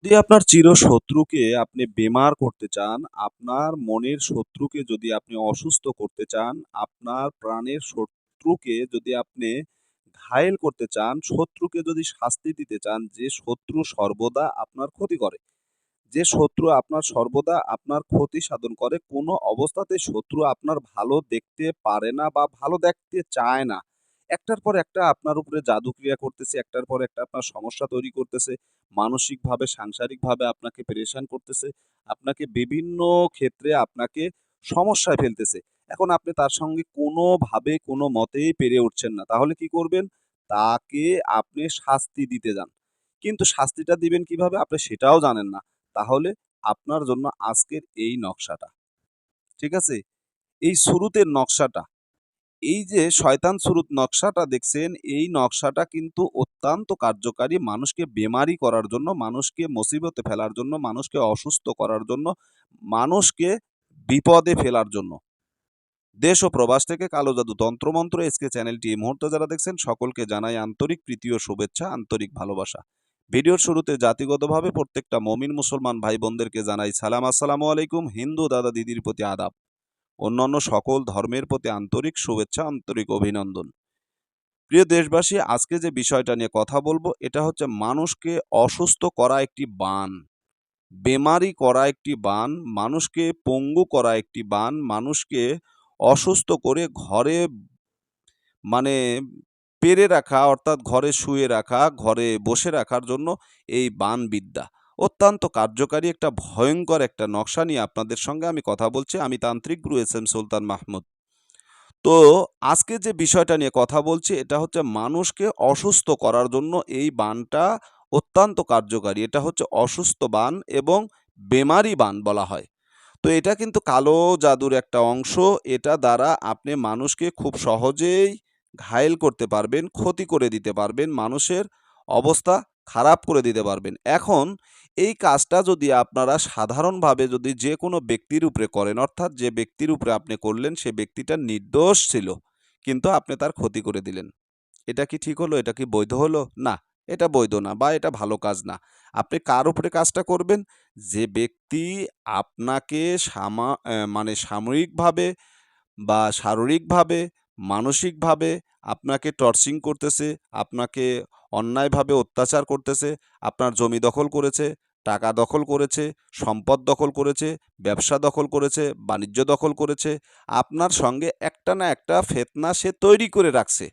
যদি আপনার চিরশত্রুকে আপনি বেমার করতে চান, আপনার মনের শত্রুকে যদি আপনি অসুস্থ করতে চান, আপনার প্রাণের শত্রুকে যদি আপনি ঘায়েল করতে চান, শত্রুকে যদি শাস্তি দিতে চান, যে শত্রু সর্বদা আপনার ক্ষতি করে, যে শত্রু আপনার সর্বদা আপনার ক্ষতি সাধন করে, কোনো অবস্থাতেই শত্রু আপনার ভালো দেখতে পারে না বা ভালো দেখতে চায় না। একটার পর একটা আপনার উপরে জাদুক্রিয়া করতেছে, একটার পর একটা আপনার সমস্যা তৈরি করতেছে, মানসিকভাবে, সাংসারিকভাবে আপনাকে পেরেশান করতেছে, আপনাকে বিভিন্ন ক্ষেত্রে আপনাকে সমস্যায় ফেলতেছে। এখন আপনি তার সঙ্গে কোনোভাবে কোনো মতেই পেরে উঠছেন না। তাহলে কি করবেন? তাকে আপনি শাস্তি দিতে যান। কিন্তু শাস্তিটা দিবেন কিভাবে? আপনি সেটাও জানেন না। তাহলে আপনার জন্য আজকের এই নকশাটা। ঠিক আছে? এই শুরুতের নকশাটা, এই যে শয়তান শুরুত নকশাটা দেখছেন, এই নকশাটা কিন্তু অত্যন্ত কার্যকারী মানুষকে বেমারি করার জন্য, মানুষকে মুসিবতে ফেলার জন্য, মানুষকে অসুস্থ করার জন্য, মানুষকে বিপদে ফেলার জন্য। দেশ ও প্রবাস থেকে কালো জাদু তন্ত্রমন্ত্র এসকে চ্যানেলটি এই মুহূর্তে যারা দেখছেন সকলকে জানাই আন্তরিক প্রীতি ও শুভেচ্ছা, আন্তরিক ভালোবাসা। ভিডিওর শুরুতে জাতিগতভাবে প্রত্যেকটা মমিন মুসলমান ভাই বোনদেরকে জানাই সালাম, আসসালামু আলাইকুম। হিন্দু দাদা দিদির প্রতি আদাব, অন্যান্য সকল ধর্মের প্রতি আন্তরিক শুভেচ্ছা, আন্তরিক অভিনন্দন। প্রিয় দেশবাসী, আজকে যে বিষয়টা নিয়ে কথা বলবো এটা হচ্ছে মানুষকে অসুস্থ করা একটি বান, বেমারি করা একটি বান, মানুষকে পঙ্গু করা একটি বান, মানুষকে অসুস্থ করে ঘরে মানে পেরে রাখা, অর্থাৎ ঘরে শুয়ে রাখা, ঘরে বসে রাখার জন্য এই বানবিদ্যা অত্যন্ত কার্যকারী একটা ভয়ঙ্কর একটা নকশা নিয়ে আপনাদের সঙ্গে আমি কথা বলছি। আমি তান্ত্রিক গুরু এস.এম. সুলতান মাহমুদ। তো আজকে যে বিষয়টা নিয়ে কথা বলছি এটা হচ্ছে মানুষকে অসুস্থ করার জন্য এই বানটা অত্যন্ত কার্যকারী। এটা হচ্ছে অসুস্থ বান এবং বেমারি বান বলা হয়। তো এটা কিন্তু কালো জাদুর একটা অংশ। এটা দ্বারা আপনি মানুষকে খুব সহজেই ঘায়েল করতে পারবেন, ক্ষতি করে দিতে পারবেন, মানুষের অবস্থা খারাপ করে দিতে পারবেন। এখন এই কাজটা যদি আপনারা সাধারণভাবে যদি যে কোনো ব্যক্তির উপরে করেন, অর্থাৎ যে ব্যক্তির উপরে আপনি করলেন সে ব্যক্তিটা নির্দোষ ছিল, কিন্তু আপনি তার ক্ষতি করে দিলেন। এটা কি ঠিক হলো? এটা কি বৈধ হলো? না, এটা বৈধ না বা এটা ভালো কাজ না। আপনি কার উপরে কাজটা করবেন? যে ব্যক্তি আপনাকে মানে সাময়িকভাবে বা শারীরিকভাবে, মানসিকভাবে আপনাকে টর্চিং করতেছে, আপনাকে অন্যায়ভাবে অত্যাচার করতেছে, আপনার জমি দখল করেছে, টাকা দখল করেছে, সম্পদ দখল করেছে, ব্যবসা দখল করেছে, বাণিজ্য দখল করেছে। আপনার সঙ্গে একটা না একটা ফিতনা সে তৈরি করে রাখছে।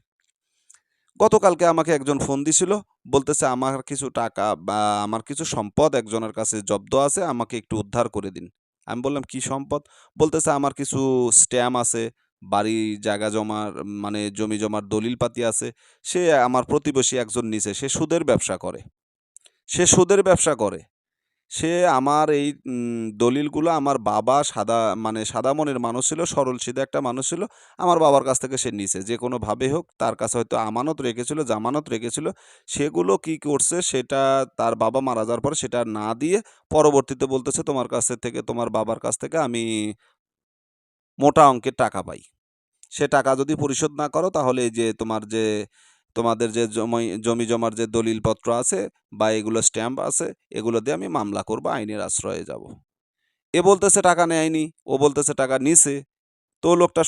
গতকালকে আমাকে একজন ফোন দিছিল, বলতেছে আমার কিছু টাকা বা আমার কিছু সম্পদ একজনের কাছে জব্দ আছে, আমাকে একটু উদ্ধার করে দিন। আমি বললাম কি সম্পদ? বলতেছে আমার কিছু স্ট্যাম্প আছে, বাড়ি জায়গা জমার মানে জমি জমার দলিল পাতি আছে। সে আমার প্রতিবেশী একজন নিছে, সে সুদের ব্যবসা করে। সে সুদের ব্যবসা করে। সে আমার এই দলিলগুলো আমার বাবা সাদা মনের মানুষ ছিল, সরল সিধা একটা মানুষ ছিল। আমার বাবার কাছ থেকে সে নিছে। যেকোনোভাবে হোক তার কাছে হয়তো আমানত রেখেছিল, জামানত রেখেছিল। সেগুলো কি করছে সেটা তার বাবা মারা যাওয়ার পরে সেটা না দিয়ে পরবর্তীতে বলতেছে তোমার কাছে থেকে, তোমার বাবার কাছ থেকে আমি মোটা অঙ্কের টাকা পাই। সে টাকা যদি পরিশোধ না করো তাহলে এই যে তোমাদের যে জমি জমার যে দলিলপত্র আছে বা এগুলো স্ট্যাম্প আছে এগুলো দিয়ে আমি মামলা করব, আইনের আশ্রয়ে যাব। এ বলতেছে টাকা নেয়নি, ও বলতেছে টাকা নিছে। তো লোকটা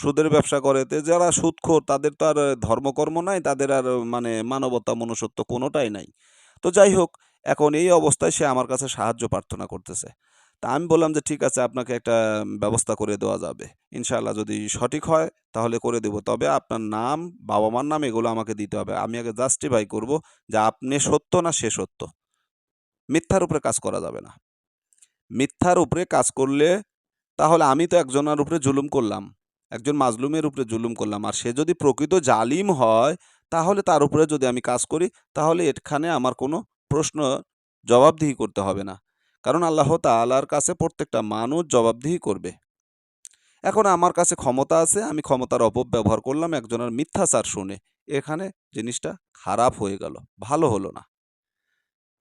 সুদের ব্যবসা করে। তো যারা সুদখোর তাদের তো আর ধর্মকর্ম নাই, তাদের আর মানে মানবতা মনুষ্যত্ব কোনোটাই নাই। তো যাই হোক, এখন এই অবস্থায় সে আমার কাছে সাহায্য প্রার্থনা করতেছে। তা আমি বললাম যে ঠিক আছে, আপনাকে একটা ব্যবস্থা করে দেওয়া যাবে। ইনশাআল্লাহ যদি সঠিক হয় তাহলে করে দেব। তবে আপনার নাম, বাবা মার নাম এগুলো আমাকে দিতে হবে। আমি আগে জাস্টিফাই করব যে আপনি সত্য না সে সত্য। মিথ্যার উপরে কাজ করা যাবে না। মিথ্যার উপরে কাজ করলে তাহলে আমি তো একজনের উপরে জুলুম করলাম, একজন মাজলুমের উপরে জুলুম করলাম। আর সে যদি প্রকৃত জালিম হয় তাহলে তার উপরে যদি আমি কাজ করি তাহলে এখানে আমার কোনো প্রশ্ন জবাবদিহি করতে হবে না। কারণ আল্লাহ তাআলার কাছে প্রত্যেকটা মানুষ জবাবদিহি করবে। এখন আমার কাছে ক্ষমতা আছে, আমি ক্ষমতার অপব্যবহার করলাম একজনের মিথ্যাচার শুনে। এখানে জিনিসটা খারাপ হয়ে গেল, ভালো হলো না।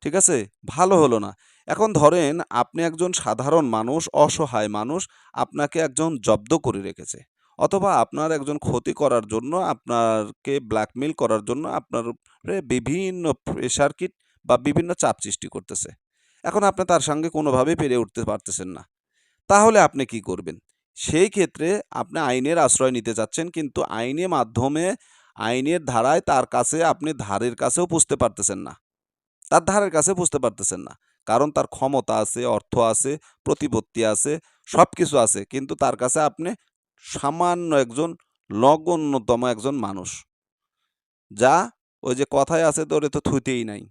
ঠিক আছে? ভালো হলো না। এখন ধরেন আপনি একজন সাধারণ মানুষ, অসহায় মানুষ, আপনাকে একজন জব্দ করে রেখেছে। অথবা আপনার একজন ক্ষতি করার জন্য, আপনাকে ব্ল্যাকমেইল করার জন্য আপনার উপরে বিভিন্ন প্রেশার বা বিভিন্ন চাপ সৃষ্টি করতেছে। এখন আপনি তার সঙ্গে কোনোভাবেই পেরে উঠতে পারতেছেন না। তাহলে আপনি কি করবেন? সেই ক্ষেত্রে আপনি আইনের আশ্রয় নিতে চাচ্ছেন, কিন্তু আইনের ধারায় তার কাছে আপনি ধারের কাছেও পুছতে পারতেছেন না। তার ধারের কাছে পুছতে পারতেছেন না। কারণ তার ক্ষমতা আছে, অর্থ আছে, প্রতিপত্তি আছে, সবকিছু আছে। কিন্তু তার কাছে আপনি সামান্য একজন নগণ্যতম একজন মানুষ। যা ওই যে কথায় আছে তো ওরে তো থুতেই নাই।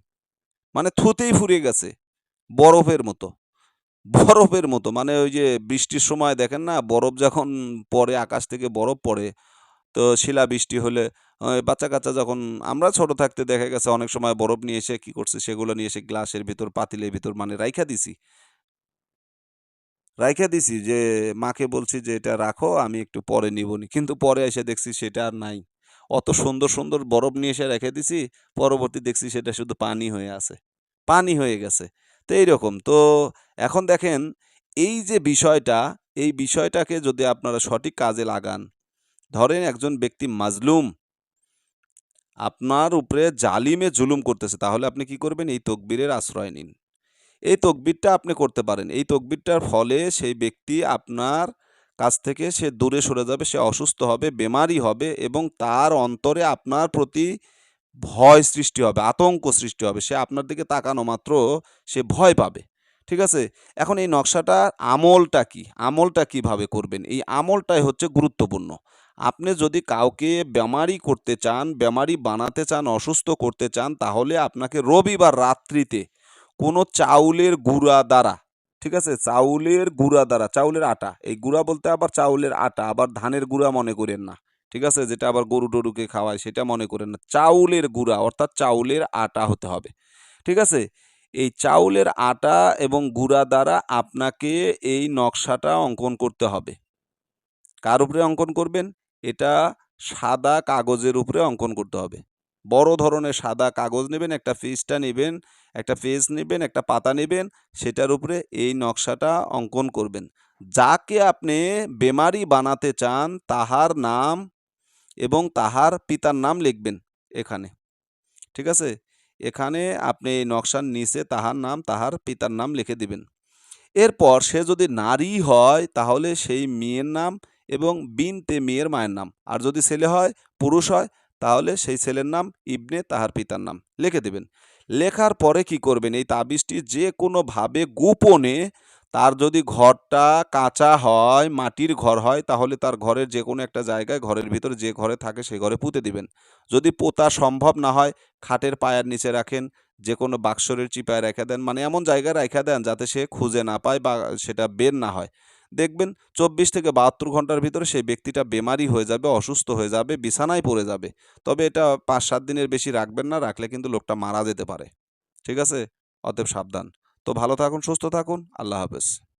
মানে থুতেই ফুরিয়ে গেছে। বরফের মতো। বরফের মতো। মানে ওই যে বৃষ্টির সময় দেখেন না, বরফ যখন পড়ে, আকাশ থেকে বরফ পড়ে, তো শিলাবৃষ্টি হলে বাচ্চা-কাচ্চা যখন আমরা ছোট থাকতে দেখা গেছে অনেক সময় বরফ নিয়ে এসে কি করছে, সেগুলো নিয়ে এসে গ্লাসের ভিতর, পাতিলের ভিতর মানে রাইখা দিছি। রাইখা দিছি যে মাকে বলছি যে, "এটা রাখো, আমি একটু পরে নিবনি।" কিন্তু পরে এসে দেখছি সেটা আর নাই। অত সুন্দর, সুন্দর বরফ নিয়ে এসে রেখে দিছি, পরবর্তী দেখছি সেটা শুধু পানি হয়ে আছে। পানি হয়ে গেছে। তো এইরকম। তো এখন দেখেন এই যে বিষয়টা, এই বিষয়টাকে যদি আপনারা সঠিক কাজে লাগান, ধরেন একজন ব্যক্তি মাজলুম, আপনার উপরে জালিমে জুলুম করতেছে, তাহলে আপনি কি করবেন? এই তকবীরের আশ্রয় নিন। এই তকবীরটা আপনি করতে পারেন। এই তকবীরটার ফলে সেই ব্যক্তি আপনার কাছ থেকে সে দূরে সরে যাবে, সে অসুস্থ হবে, বেমারি হবে এবং তার অন্তরে আপনার প্রতি ভয় সৃষ্টি হবে, আতঙ্ক সৃষ্টি হবে। সে আপনার দিকে তাকানো মাত্র সে ভয় পাবে। ঠিক আছে? এখন এই নকশাটার আমলটা কি? আমলটা কিভাবে করবেন? এই আমলটাই হচ্ছে গুরুত্বপূর্ণ। আপনি যদি কাউকে বেমারি করতে চান, বেমারি বানাতে চান, অসুস্থ করতে চান, তাহলে আপনাকে রবিবার রাত্রিতে কোনো চাউলের গুঁড়া দ্বারা, ঠিক আছে? চাউলের গুঁড়া দ্বারা, চাউলের আটা। এই গুঁড়া বলতে আবার চাউলের আটা, আবার ধানের গুঁড়া মনে কইরেন না। ঠিক আছে? যেটা আবার গরু-টরুকে খাওয়ায় সেটা মনে করেন না। চাউলের গুঁড়া অর্থাৎ চাউলের আটা হতে হবে। ঠিক আছে? এই চাউলের আটা এবং গুঁড়া দ্বারা আপনাকে এই নকশাটা অঙ্কন করতে হবে। কার উপরে অঙ্কন করবেন? এটা সাদা কাগজের উপরে অঙ্কন করতে হবে। বড় ধরনের সাদা কাগজ নেবেন, একটা পেজ নেবেন, একটা পাতা নেবেন, সেটার উপরে এই নকশাটা অঙ্কন করবেন। যাকে আপনি বেমারি বানাতে চান তাহার নাম এবং তাহার পিতার নাম লিখবেন এখানে। ঠিক আছে? এখানে আপনি এই নকশার নিচে তাহার নাম, তাহার পিতার নাম লিখে দিবেন। এরপর সে যদি নারী হয় তাহলে সেই মেয়ের নাম এবং বিনতে মেয়ের মায়ের নাম। আর যদি ছেলে হয়, পুরুষ হয়, তাহলে সেই ছেলের নাম ইবনে তাহার পিতার নাম লিখে দেবেন। লেখার পরে কি করবেন? এই তাবিজটি যে কোনোভাবে গোপনে, তার যদি ঘরটা কাঁচা হয়, মাটির ঘর হয়, তাহলে তার ঘরের যে কোনো একটা জায়গায়, ঘরের ভিতরে যে ঘরে থাকে সেই ঘরে পুঁতে দিবেন। যদি পোতা সম্ভব না হয়, খাটের পায়ার নিচে রাখেন, যেকোনো বাক্সের চিপায় রেখে দেন, মানে এমন জায়গায় রাইখা দেন যাতে সে খুঁজে না পায় বা সেটা বের না হয়। দেখবেন ২৪ থেকে ৭২ ঘন্টার ভিতরে সেই ব্যক্তিটা বেমারি হয়ে যাবে, অসুস্থ হয়ে যাবে, বিছানায় পড়ে যাবে। তবে এটা ৫-৭ দিনের বেশি রাখবেন না, রাখলে কিন্তু লোকটা মারা যেতে পারে। ঠিক আছে? অতএব সাবধান। তো ভালো থাকুন, সুস্থ থাকুন। আল্লাহ হাফেজ।